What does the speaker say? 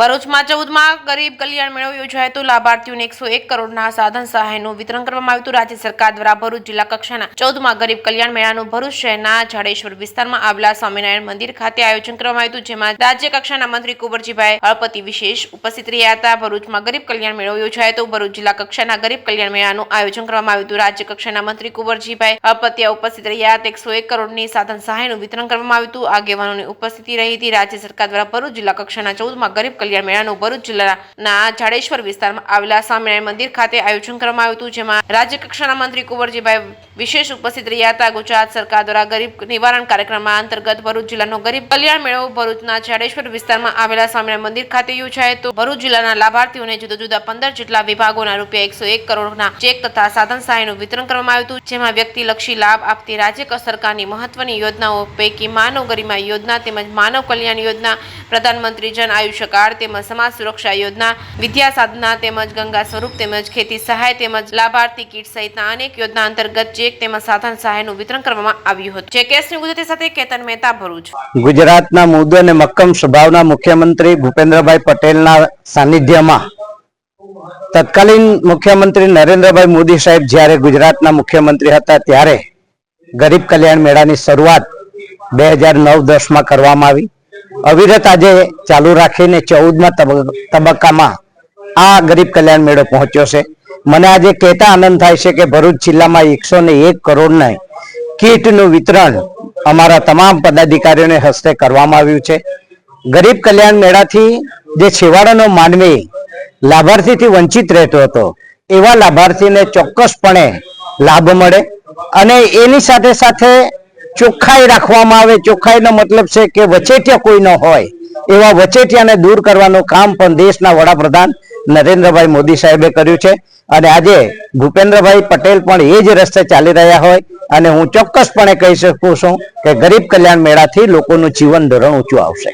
ભરૂચમાં 14માં ગરીબ કલ્યાણ મેળો યોજાયો હતો। લાભાર્થીઓને 101 કરોડના સાધન સહાયનું વિતરણ કરવામાં આવ્યું હતું। રાજ્ય સરકાર દ્વારા ભરૂચ જિલ્લા કક્ષાના 14માં ગરીબ કલ્યાણ મેળાનું ભરૂચ શહેરના જાડેશ્વર વિસ્તારમાં આવેલા સ્વામિનારાયણ મંદિર ખાતે આયોજન કરવામાં આવ્યું હતું, જેમાં રાજ્ય કક્ષાના મંત્રી કુંવરજીભાઈ હળપતિ વિશેષ ઉપસ્થિત રહ્યા હતા। ભરૂચમાં ગરીબ કલ્યાણ મેળો યોજાયો હતો। ભરૂચ જિલ્લા કક્ષાના ગરીબ કલ્યાણ મેળાનું આયોજન કરવામાં આવ્યું હતું। રાજ્ય કક્ષાના મંત્રી કુંવરજીભાઈ હળપતિ ઉપસ્થિત રહ્યા હતા। 101 કરોડની સાધન સહાયનું વિતરણ કરવામાં આવ્યું હતું। આગેવાનોની ઉપસ્થિતિ રહી હતી। રાજ્ય સરકાર દ્વારા ભરૂચ જિલ્લા કક્ષાના 14માં ગરીબ કલ્યાણ મેળાનું ભરૂચ જિલ્લાના જાડેશ્વર વિસ્તારમાં આવેલા સ્વામિનારાયણ મંદિર ખાતે આયોજન કરવામાં આવ્યું હતું, જેમાં રાજ્ય કક્ષાના મંત્રી કુંવરજીભાઈ વિશેષ ઉપસ્થિત રહ્યા હતા। ગુજરાત સરકાર દ્વારા ગરીબ નિવારણ કાર્યક્રમમાં અંતર્ગત ભરૂચ જિલ્લાનો ગરીબ કલ્યાણ મેળો ભરૂચના જાડેશ્વર વિસ્તારમાં આવેલા સ્વામિનારાયણ મંદિર ખાતે યોજાયો હતો। ભરૂચ જિલ્લાના લાભાર્થીઓને જુદા જુદા 15 જેટલા વિભાગોના ₹101 કરોડના ચેક તથા સાધન સહાયનું વિતરણ કરવામાં આવ્યું હતું, જેમાં વ્યક્તિલક્ષી લાભ આપતી રાજ્ય સરકારની મહત્વની યોજનાઓ પૈકી માનવ ગરિમા યોજના તેમજ માનવ કલ્યાણ યોજના, પ્રધાનમંત્રી જન આયુષ્ય કાર્ડ તેમજ સમાજ સુરક્ષા યોજના, વિદ્યા સાધના તેમજ ગંગા સ્વરૂપ તેમજ ખેતી સહાય તેમજ લાભાર્થી કીટ સહિતના અનેક યોજના અંતર્ગત ચેક તેમજ સાધન સહાયનું વિતરણ કરવામાં આવ્યું હતું। જેકેએસની ગુજરાતી સાથે કેતન મહેતા, ભરૂચ। ગુજરાતના મૃદુ અને મક્કમ સ્વભાવના મુખ્યમંત્રી ભૂપેન્દ્રભાઈ પટેલના સાનિધ્યમાં તત્કાલીન મુખ્યમંત્રી નરેન્દ્રભાઈ મોદી સાહેબ જ્યારે ગુજરાતના મુખ્યમંત્રી હતા ત્યારે ગરીબ કલ્યાણ મેળાની શરૂઆત 2009-10માં કરવામાં આવી। અવિરત આજે ચાલુ રાખીને 14મા તબક્કામાં આ ગરીબ કલ્યાણ મેળો પહોંચ્યો છે। મને આજે કહેતા આનંદ થાય છે કે ભરૂચ જિલ્લામાં 101 કરોડના કીટનું વિતરણ અમારા તમામ પદાધિકારીઓને હસ્તે કરવામાં આવ્યું છે। ગરીબ કલ્યાણ મેળાથી જે છેવાડાનો માનવી લાભાર્થીથી વંચિત રહેતો હતો એવા લાભાર્થીને ચોક્કસપણે લાભ મળે અને એની સાથે સાથે ચોખ્ખાઈ રાખવામાં આવે। ચોખ્ખાઈનો મતલબ છે કે વચેટિયા કોઈ ન હોય, એવા વચેટિયાને દૂર કરવાનું કામ પણ દેશના વડાપ્રધાન નરેન્દ્રભાઈ મોદી સાહેબે કર્યું છે અને આજે ભૂપેન્દ્રભાઈ પટેલ પણ એ જ રસ્તે ચાલી રહ્યા હોય અને હું ચોક્કસપણે કહી શકું છું કે ગરીબ કલ્યાણ મેળાથી લોકોનું જીવન ધોરણ ઊંચું આવશે।